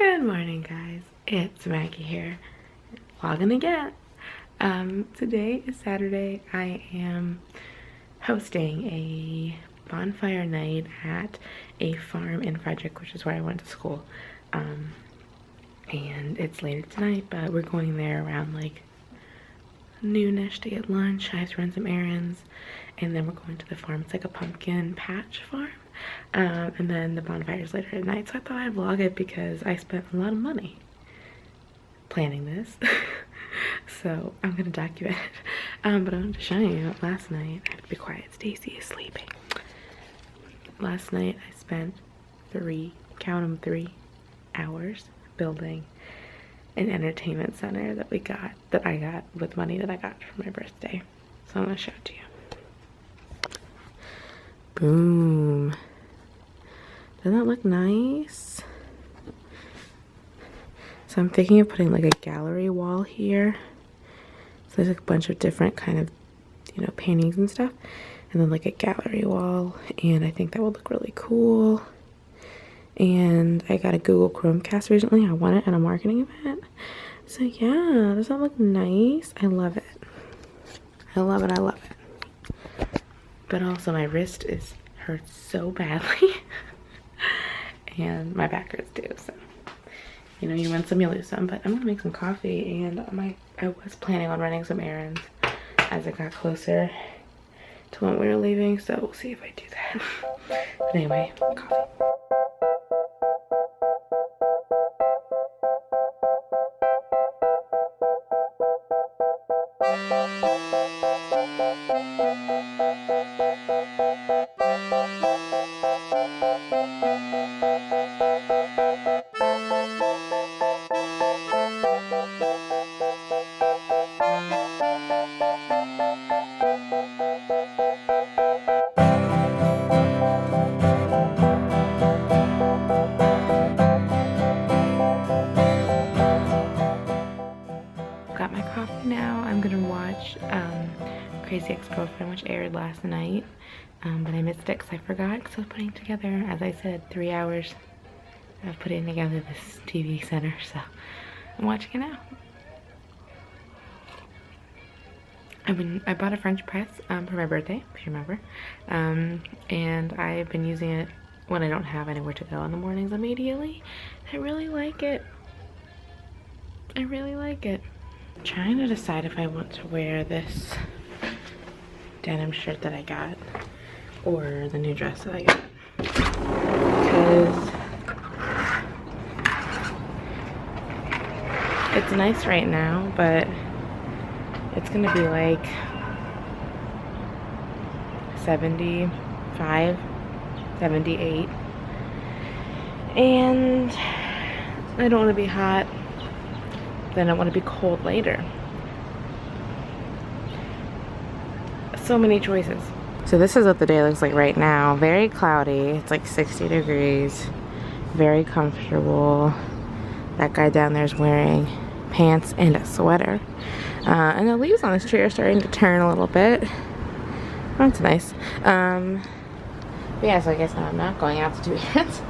Good morning, guys. It's Maggie here, vlogging again. Today is Saturday. I am hosting a bonfire night at a farm in Frederick, which is where I went to school. And it's later tonight, but we're going there around like noonish to get lunch. I have to run some errands, and then we're going to the farm. It's like a pumpkin patch farm. And then the bonfire's later at night, so I thought I'd vlog it because I spent a lot of money planning this. So I'm gonna document it. But I wanted to show you last night. I have to be quiet, Stacy is sleeping. Last night I spent count 'em, 3 hours building an entertainment center that I got with money that I got for my birthday. So I'm gonna show it to you. Boom. Doesn't that look nice? So I'm thinking of putting like a gallery wall here. So there's like a bunch of different kind of, you know, paintings and stuff. And then like a gallery wall. And I think that would look really cool. And I got a Google Chromecast recently. I won it at a marketing event. So yeah, does that look nice? I love it. I love it, I love it. But also my wrist hurts so badly. And my back hurts too, so you know, you win some, you lose some. But I'm gonna make some coffee, and I was planning on running some errands as it got closer to when we were leaving, so we'll see if I do that. But anyway, coffee. Got my coffee now. I'm gonna watch Crazy Ex-Girlfriend, which aired last night, but I missed it because I forgot, because I was putting together, as I said, 3 hours of putting together this TV center, so I'm watching it now. I bought a French press for my birthday, if you remember, and I've been using it when I don't have anywhere to go in the mornings immediately. I really like it. I really like it. I'm trying to decide if I want to wear this denim shirt that I got or the new dress that I got, because it's nice right now, but it's gonna be like 75, 78, and I don't want to be hot, then I want to be cold later. So many choices. So this is what the day looks like right now. Very cloudy. It's like 60 degrees. Very comfortable. That guy down there is wearing pants and a sweater. And the leaves on this tree are starting to turn a little bit. Oh, that's nice. But yeah, so I guess now I'm not going out to do it.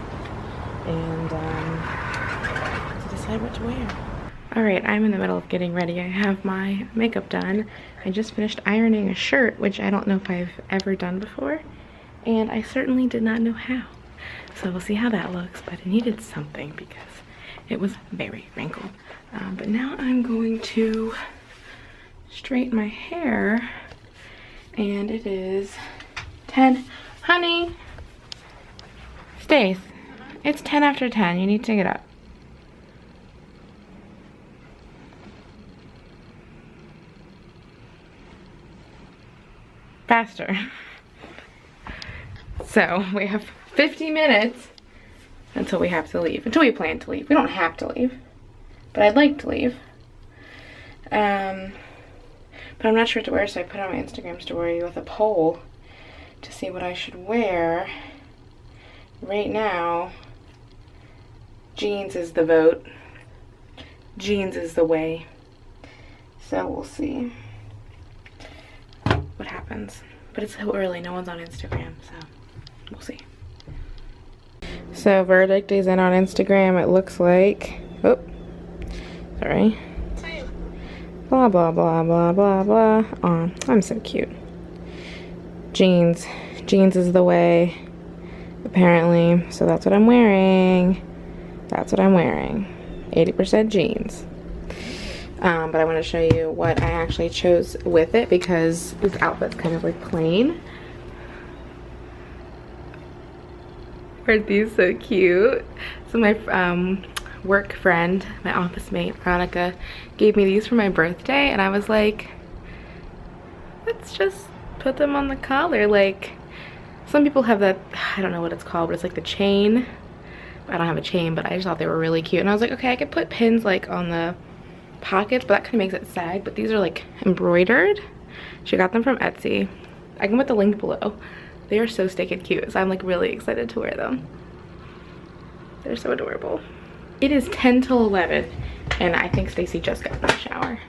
And to decide what to wear. Alright, I'm in the middle of getting ready. I have my makeup done. I just finished ironing a shirt, which I don't know if I've ever done before. And I certainly did not know how. So we'll see how that looks, but it needed something because it was very wrinkled. But now I'm going to straighten my hair. And it is 10. Honey! Stace, it's 10 after 10. You need to get up. Faster. So we have 50 minutes until we have to leave. Until we plan to leave. We don't have to leave, but I'd like to leave. But I'm not sure what to wear, so I put on my Instagram story with a poll to see what I should wear. Right now, jeans is the vote. Jeans is the way. So we'll see what happens. But it's so early, no one's on Instagram, so we'll see. So Verdict is in on Instagram, it looks like. Oh, sorry. Blah, blah, blah, blah, blah, blah. Oh, I'm so cute. Jeans. Jeans is the way, apparently. So that's what I'm wearing. That's what I'm wearing. 80% jeans. But I want to show you what I actually chose with it because this outfit's kind of like plain. Aren't these so cute? So my work friend, my office mate, Veronica, gave me these for my birthday, and I was like, let's just put them on the collar. Like, some people have that, I don't know what it's called, but it's like the chain. I don't have a chain, but I just thought they were really cute. And I was like, okay, I could put pins like on the pockets, but that kind of makes it sag. But these are like embroidered. She got them from Etsy. I can put the link below. They are so stinking cute, so I'm like really excited to wear them. They're so adorable. It is 10 till 11, and I think Stacy just got in the shower.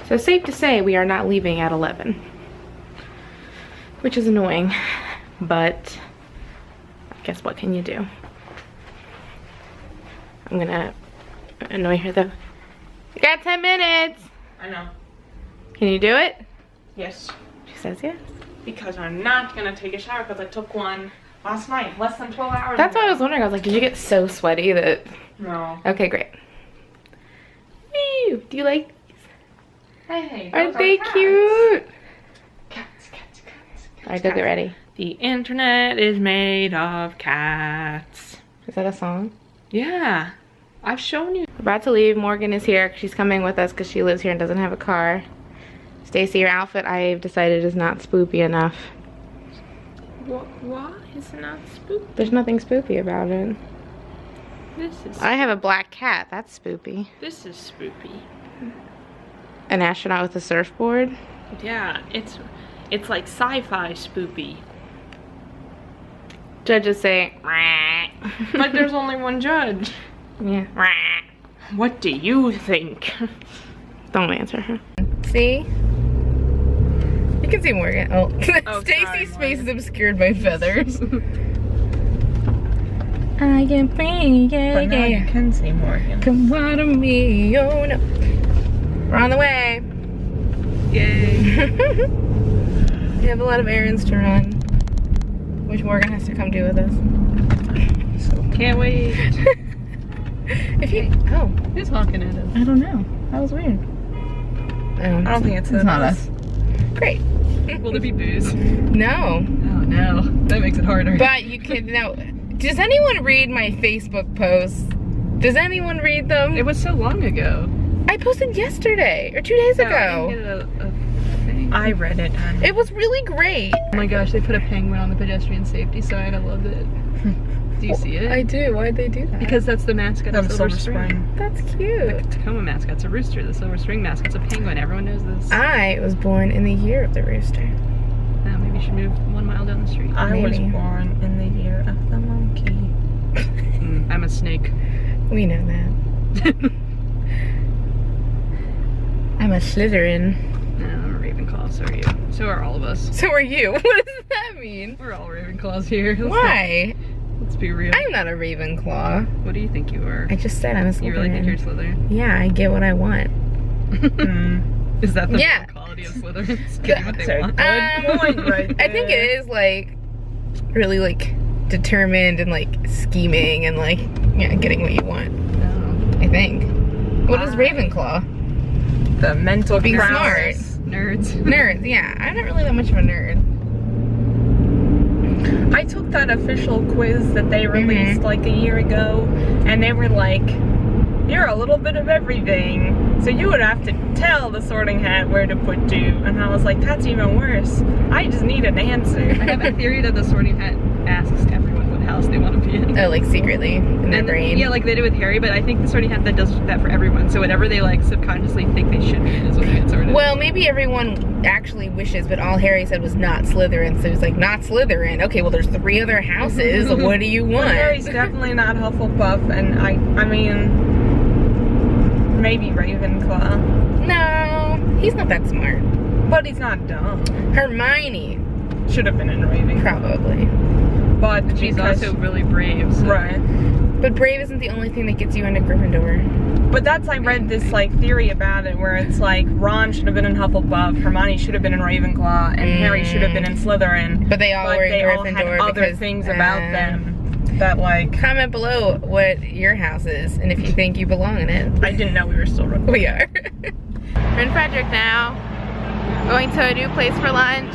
So safe to say we are not leaving at 11, which is annoying, but I guess what can you do? I'm gonna annoy her though. You got 10 minutes. I know. Can you do it? Yes. She says yes. Because I'm not gonna take a shower because I took one last night, less than 12 hours That's ago. what I was wondering. I was like, did you get so sweaty that... No. Okay, great. Woo! Do you like these? Hey, Aren't they cute? Cats. Alright, go get ready. The internet is made of cats. Is that a song? Yeah. I've shown you. We're about to leave. Morgan is here. She's coming with us because she lives here and doesn't have a car. Stacy, your outfit I've decided is not spoopy enough. Why is it not spooky? There's nothing spoopy about it. This is. I have a black cat. That's spoopy. This is spoopy. An astronaut with a surfboard. Yeah, it's like sci-fi spoopy. Judges say, But there's only one judge. yeah. What do you think? Don't answer her. See? You can see Morgan. Oh, Oh, Stacy's sorry, face is obscured by feathers. I am free, yeah, But now yeah. you can see Morgan. Come water me, oh no. We're on the way. Yay. We have a lot of errands to run, which Morgan has to come do with us. So can't wait. If you, oh, Who's honking at us? I don't know. That was weird. I don't think it's not us. Great. Will there be booze? No. Oh no, that makes it harder. But you could, no. Does anyone read my Facebook posts? Does anyone read them? It was so long ago. I posted yesterday, or 2 days ago. I didn't get a thing. I read it. It was really great. Oh my gosh, they put a penguin on the pedestrian safety sign. I loved it. Do you see it? I do. Why'd they do that? Because that's the mascot of Silver Spring. That's The cute. Tacoma mascot's a rooster. The Silver Spring mascot's a penguin. Everyone knows this. I was born in the year of the rooster. Maybe you should move 1 mile down the street. I was Maybe. born in the year of the monkey. I'm a snake. We know that. I'm a Slytherin. No, I'm a Ravenclaw. So are you. So are all of us. So are you. What does that mean? We're all Ravenclaws here. Why? Let's be real. I'm not a Ravenclaw. What do you think you are? I just said I'm a Slytherin. You really think you're Slytherin? Yeah, I get what I want. Is that the Yeah. real quality of Slytherins? Getting what they That's a want? good point right I think there. it is like really like determined and like scheming and like yeah, getting what you want. No. I think. What is Ravenclaw? The mental Being prowess. Nerds. Nerds, yeah. I'm not really that much of a nerd. I took that official quiz that they released like a year ago, and they were like, you're a little bit of everything, so you would have to tell the sorting hat where to put you. And I was like, that's even worse. I just need an answer. I have a theory that the sorting hat asks everyone what house they want to be in. Oh, like secretly in their And brain. Yeah, like they do with Harry, but I think the sorting hat that does that for everyone. So whatever they like subconsciously think they should be in is what they get sorted. Well, maybe everyone actually wishes, but all Harry said was not Slytherin, so he's like, not Slytherin. Okay, well, there's 3 other houses. What do you But want? Harry's definitely not Hufflepuff, and I mean, maybe Ravenclaw. No, he's not that smart. But he's not dumb. Hermione, Should have been in Ravenclaw. probably. but She's because also really brave. So. right. But brave isn't the only thing that gets you into Gryffindor. But that's, I read this like theory about it where it's like Ron should have been in Hufflepuff, Hermione should have been in Ravenclaw, and Harry should have been in Slytherin. But they all were in they all Gryffindor had other because, things about them that like. Comment below what your house is and if you think you belong in it. I didn't know we were still recording. We are. We're in Frederick now. Going to a new place for lunch.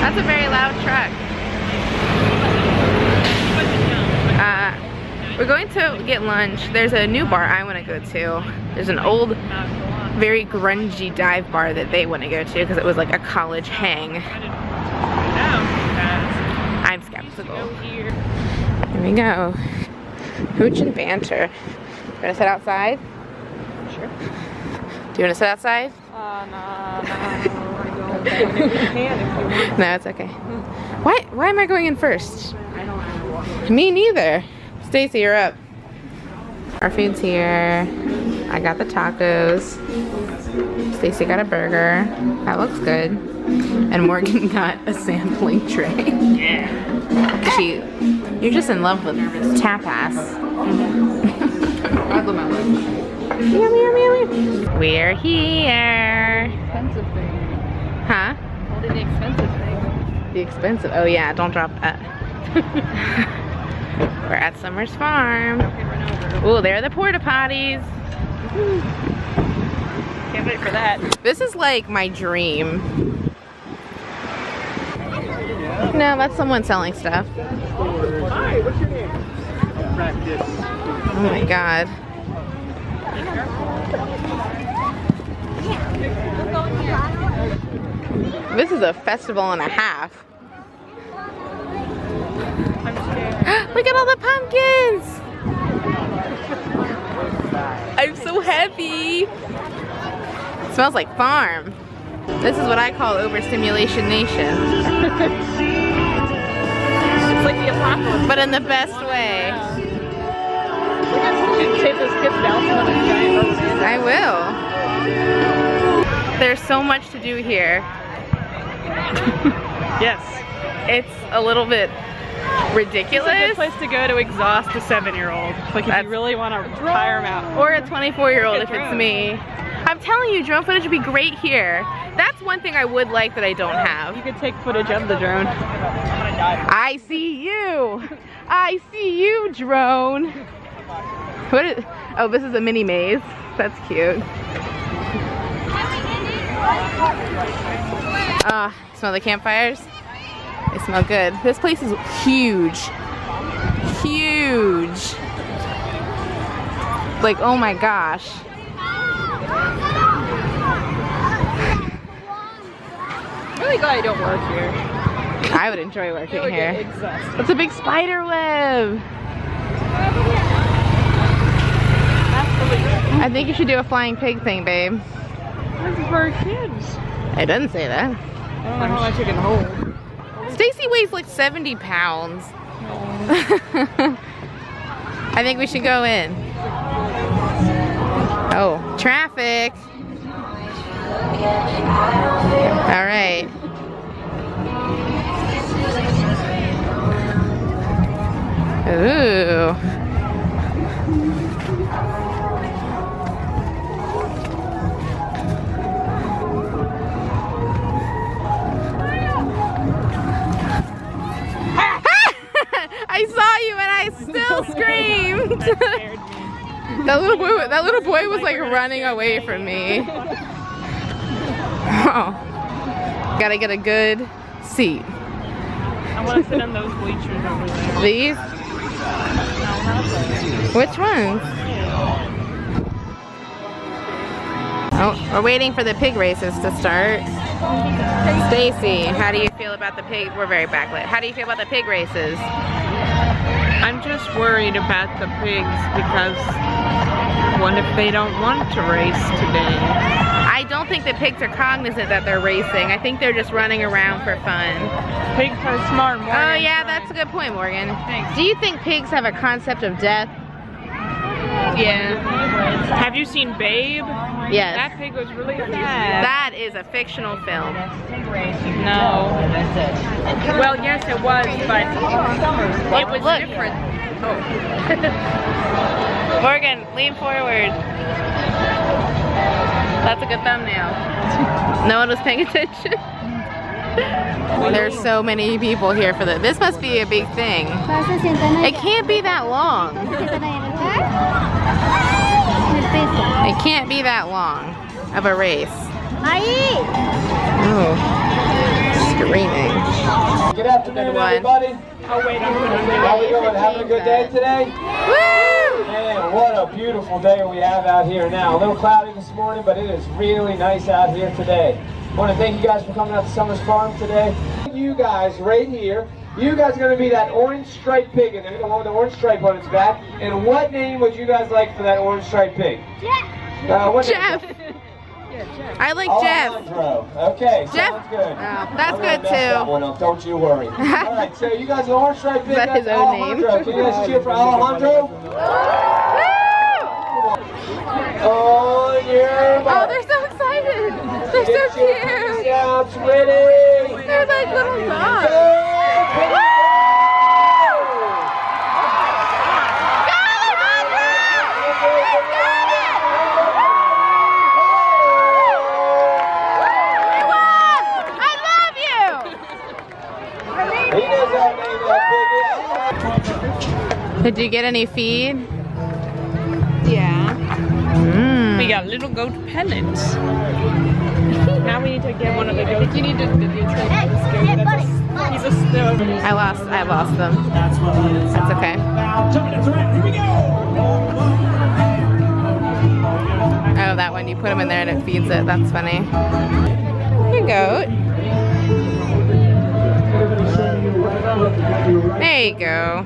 That's a very loud truck. We're going to get lunch. There's a new bar I want to go to. There's an old, very grungy dive bar that they want to go to because it was like a college hang. I'm skeptical. Here we go. Hooch and banter. You want to sit outside? Sure. Do you want to sit outside? No, I don't. You can if you want. No, it's okay. Why am I going in first? I don't know. Me neither. Stacy, you're up. Our food's here. I got the tacos. Stacy got a burger. That looks good. And Morgan got a sampling tray. Yeah. You're just in love with tapas. I love my lunch. Yummy, yummy, yummy. We're here. Expensive thing. Huh? Holding the expensive thing. The expensive. Oh yeah, don't drop that. We're at Summer's Farm. Ooh, there are the porta potties. Can't wait for that. This is like my dream. No, that's someone selling stuff. Hi, what's your name? Practice. Oh my god. This is a festival and a half. Look at all the pumpkins! I'm so happy. It smells like farm. This is what I call overstimulation nation. It's like the apocalypse. But in the best way. You should take those kids down to another giant rubber band. I will. There's so much to do here. Yes. It's a little bit It's ridiculous. a good place to go to exhaust a 7-year-old. Like if you really want to tire him out. Or a 24-year-old if it's drone. me. I'm telling you, drone footage would be great here. That's one thing I would like that I don't have. You could take footage of the drone. I see you. I see you, drone. What is, oh, this is a mini maze. That's cute. Smell the campfires? They smell good. This place is huge. Huge. Like, oh my gosh. I'm really glad I don't work here. I would enjoy working I would get here. exhausted. It's a big spider web. I think you should do a flying pig thing, babe. This is for kids. It doesn't say that. I don't know how much you can hold. Stacy weighs like 70 pounds. I think we should go in. Oh, traffic. All right. Ooh. I saw you and I still screamed. That little boy was like running away from me. Oh. Gotta get a good seat. I want to sit in those bleachers over there. These? No, not those. Which ones? Oh, we're waiting for the pig races to start. Stacy, how do you feel about the pig? We're very backlit. How do you feel about the pig races? I'm just worried about the pigs because what if they don't want to race today? I don't think the pigs are cognizant that they're racing. I think they're just running around for fun. Pigs are smart, Morgan. Oh yeah, that's a good point, Morgan. Thanks. Do you think pigs have a concept of death? Yeah. Have you seen Babe? Yes. That pig was really sad. That is a fictional film. No. Well, yes, it was, but it was Look. different. Morgan, lean forward. That's a good thumbnail. No one was paying attention. There's so many people here for this. This must be a big thing. It can't be that long. It can't be that long of a race. Oh, screaming. Good afternoon, everybody. Oh, wait, I'm How we going? Having a good day today? Woo! Man, what a beautiful day we have out here now. A little cloudy this morning, but it is really nice out here today. I want to thank you guys for coming out to Summers Farm today. You guys right here, you guys are going to be that orange striped pig in there, the one with the orange stripe on its back. And what name would you guys like for that orange striped pig? Jeff. Jeff. I like Jeff. Alejandro. Okay, Jeff. sounds good. Oh, that's I'm good gonna mess that one too. up, don't you worry. All right, so you guys are orange striped pig. Is that his That's own name? Alejandro. Can you guys cheer for Alejandro? On your Oh, mark. they're so excited. They're so Get your cute. hands ready. They're like little dogs. Go. He knows how to name that Did you get any feed? Yeah. Mm. We got little goat pellets. Now we need to get one of the goats. You need to videotape this goat. He's a snow. I lost them. That's okay. Oh, that one, you put them in there and it feeds it. That's funny. Here, goat. There you go.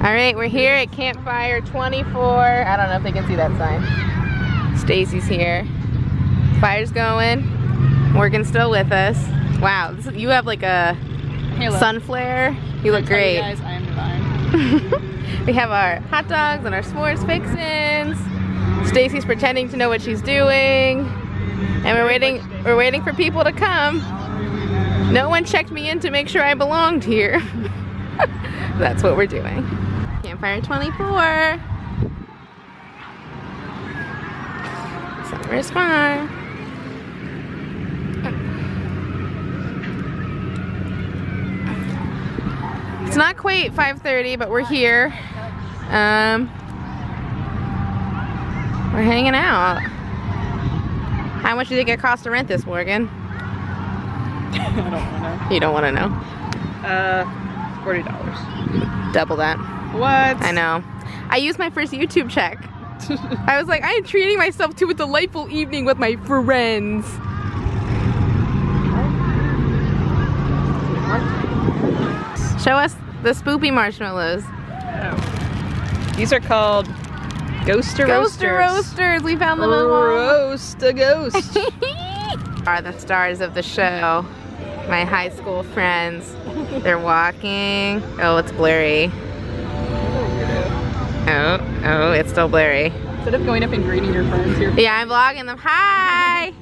All right, we're here at Campfire 24. I don't know if they can see that sign. Stacy's here. Fire's going. Morgan's still with us. Wow, you have like a sun flare. You look great. Guys, I am divine. We have our hot dogs and our s'mores fixins. Stacy's pretending to know what she's doing. And we're waiting for people to come. No one checked me in to make sure I belonged here. That's what we're doing. Campfire 24. Summers Farm. It's not quite 5:30, but we're here. We're hanging out. How much do you think it costs to rent this, Morgan? I don't want to. You don't want to know. $40. Double that. What? I know. I used my first YouTube check. I was like, I am treating myself to a delightful evening with my friends. Show us the spoopy marshmallows. Oh. These are called Ghoster Ghoster Roasters. We found them in the mall. Roast a ghost. Are the stars of the show. My high school friends. They're walking. Oh, it's blurry. Oh, it's still blurry. Instead of going up and greeting your friends here. Yeah, I'm vlogging them. Hi!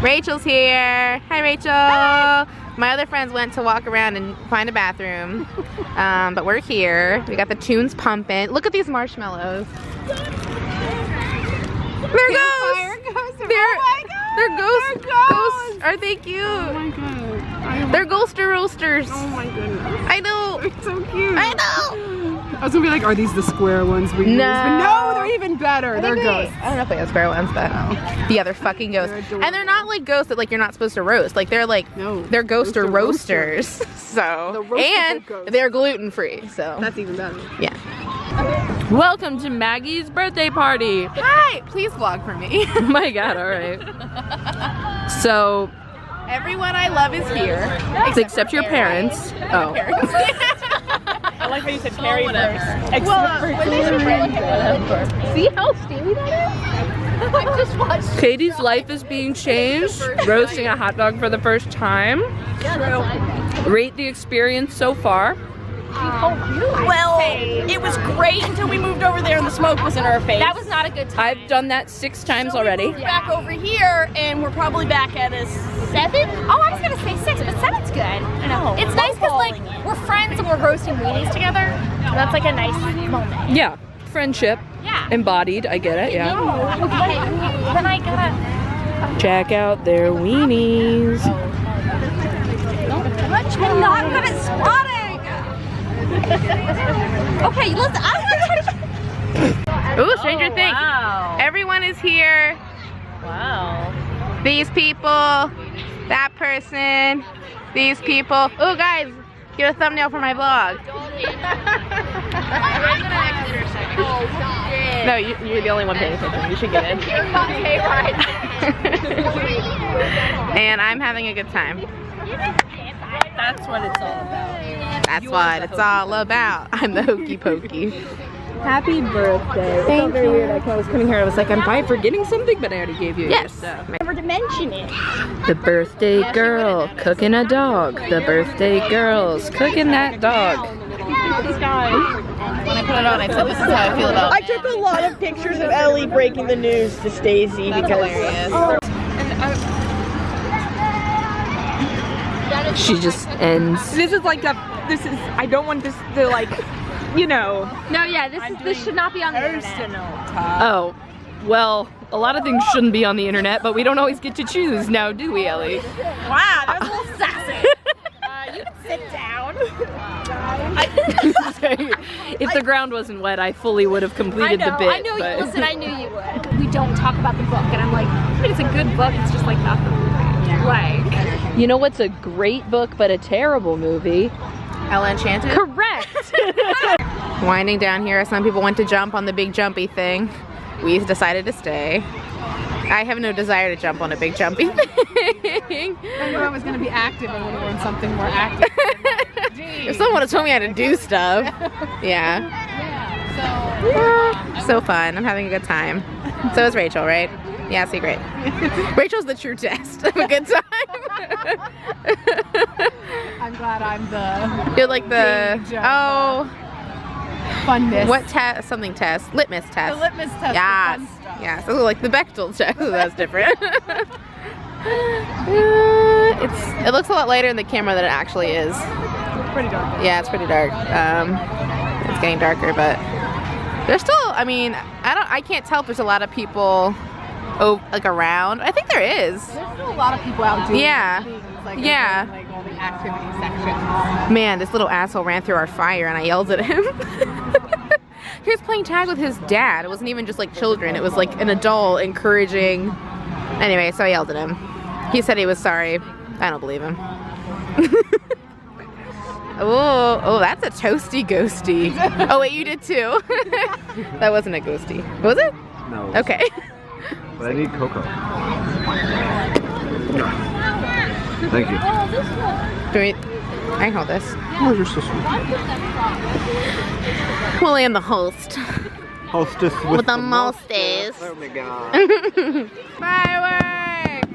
Rachel's here. Hi, Rachel. Hi. My other friends went to walk around and find a bathroom. But we're here. We got the tunes pumping. Look at these marshmallows. They're ghosts! They're ghosts. Ghosts. Are they cute? Oh my god. They're ghoster roasters. Oh my goodness. I know. They're so cute. I know. I was gonna be like, are these the square ones we use? But no, they're even better. They're ghosts. I don't know if they have square ones, but yeah, they're fucking ghosts. And they're not like ghosts that like you're not supposed to roast. Like they're like they're ghoster roasters. So and they're gluten free. So that's even better. Yeah. Welcome to Maggie's birthday party. Hi, please vlog for me. Oh my god, alright. So everyone I love is here. Except your parents. Oh. I like how you said Carrie first. See how steamy that is? I just watched. Katie's life is being changed. Roasting a hot dog for the first time. Rate the experience so far. Well, it was great until we moved over there and the smoke was in our face. That was not a good time. I've done that 6 times already. We're back over here, and we're probably back at a 7. Oh, I was gonna say 6, but 7's good. I know. It's nice because like we're friends and we're roasting weenies together. And that's like a nice moment. Yeah, friendship. Yeah. Embodied. I get it. Yeah. Okay. Then I gotta. Check out their weenies. I'm not good at spotting. Okay, listen. Ooh, Stranger Things. Wow. Everyone is here. Wow. These people, that person, these people. Ooh, guys, get a thumbnail for my vlog. No, you're the only one paying attention. You should get it. And I'm having a good time. That's what it's all about. That's what it's all about. I'm the hokey pokey. Happy birthday. Thank very you. weird. I was coming here. I was like, I'm probably forgetting something, but I already gave you your Yes. stuff. Never to mention it. The birthday girl cooking a dog. The birthday girl's cooking that dog. When I put it on, I said this is how I feel about I took a lot of pictures of Ellie breaking the news to Stacey because She just ends. this is I don't want this to like, you know, No, yeah, this should not be on the internet. Oh, well, a lot of things shouldn't be on the internet, but we don't always get to choose now, do we, Ellie? wow, that was a little sassy. You can sit down. If the ground wasn't wet, I fully would have completed the bit. I know. But... Listen, I knew you would. We don't talk about the book, and I'm like, I mean, it's a good book. It's just like not the movie. Like, You know what's a great book but a terrible movie? Ella Enchanted. Correct. Winding down here, some people went to jump on the big jumpy thing. We decided to stay. I have no desire to jump on a big jumpy thing. I knew I was going to be active. I would have worn something more active. If someone would have told me how to do stuff. Yeah. So fun. I'm having a good time. So is Rachel, right? Yeah, see, great. Rachel's the true test of a good time. I'm glad I'm the You're like the, Danger. funness. what test? Something test. Litmus test. The litmus test. Yes. The fun stuff. Yeah, so like the Bechtel test. That's different. It looks a lot lighter in the camera than it actually is. Pretty dark. Yeah, it's pretty dark. It's getting darker, but there's still, I mean, I can't tell if there's a lot of people like around. I think there is. There's still a lot of people out doing Yeah. things, like Yeah. in, like all the activity sections. Man, this little asshole ran through our fire and I yelled at him. He was playing tag with his dad. It wasn't even just like children. It was like an adult encouraging. Anyway, so I yelled at him. He said he was sorry. I don't believe him. Oh, that's a toasty ghosty. Oh wait, you did too. That wasn't a ghosty. Was it? No. Okay. But I need cocoa. Thank you. I can hold this. Oh, you're so sweet. Willie and the host. Hostess With the mostest. Oh my god. Fireworks!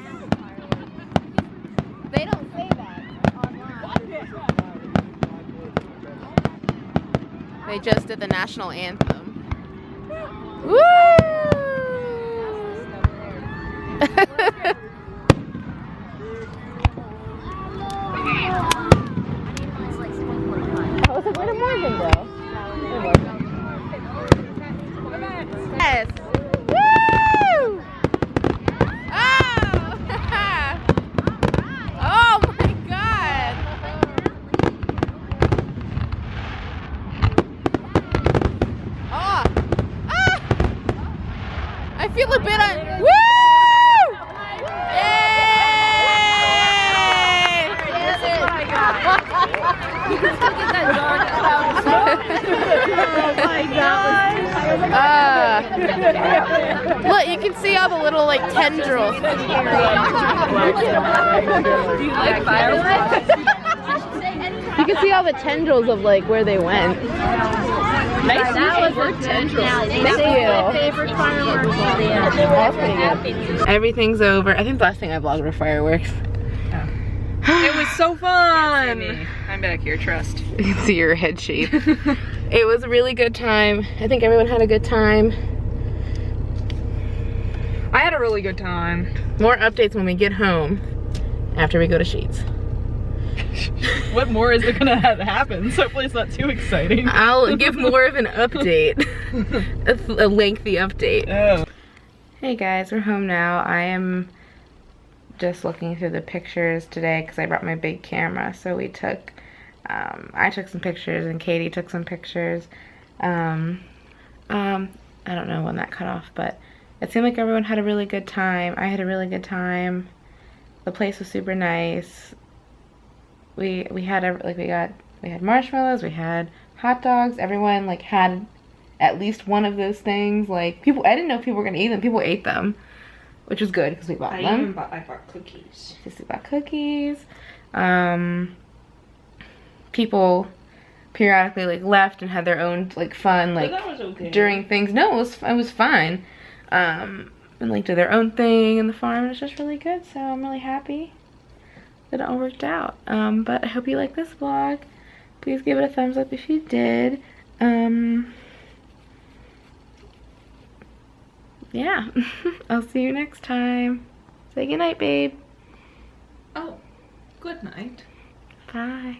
They don't say that online. They just did the national anthem. Woo! I was like, where did Morgan go? Yes! Woo! Oh! Oh my god! Oh! Ah! I feel a bit on. Woo! Look, you can see all the little like tendrils. Do you like fireworks? You can see all the tendrils of like where they went. Nice tendrils. Thank you. Favorite fireworks. Everything's over. I think the last thing I vlogged were fireworks. It was It's so fun. I'm back here, trust. You can see your head shape. It was a really good time. I think everyone had a good time. I had a really good time. More updates when we get home after we go to Sheets. What more is gonna happen? So hopefully it's not too exciting. I'll give more of an update. A lengthy update. Oh. Hey guys, we're home now. I am just looking through the pictures today because I brought my big camera. So we took, I took some pictures and Katie took some pictures. I don't know when that cut off, but it seemed like everyone had a really good time. I had a really good time. The place was super nice. We had marshmallows, we had hot dogs. Everyone like had at least one of those things. Like people, I didn't know if people were gonna eat them. People ate them, which was good because we bought them. I bought cookies. Just bought cookies. People periodically like left and had their own like fun like that was okay. during things. No, it was fine. And like did their own thing in the farm. It was just really good. So I'm really happy that it all worked out. But I hope you like this vlog. Please give it a thumbs up if you did. Yeah. I'll see you next time. Say goodnight, babe. Oh, good night. Bye.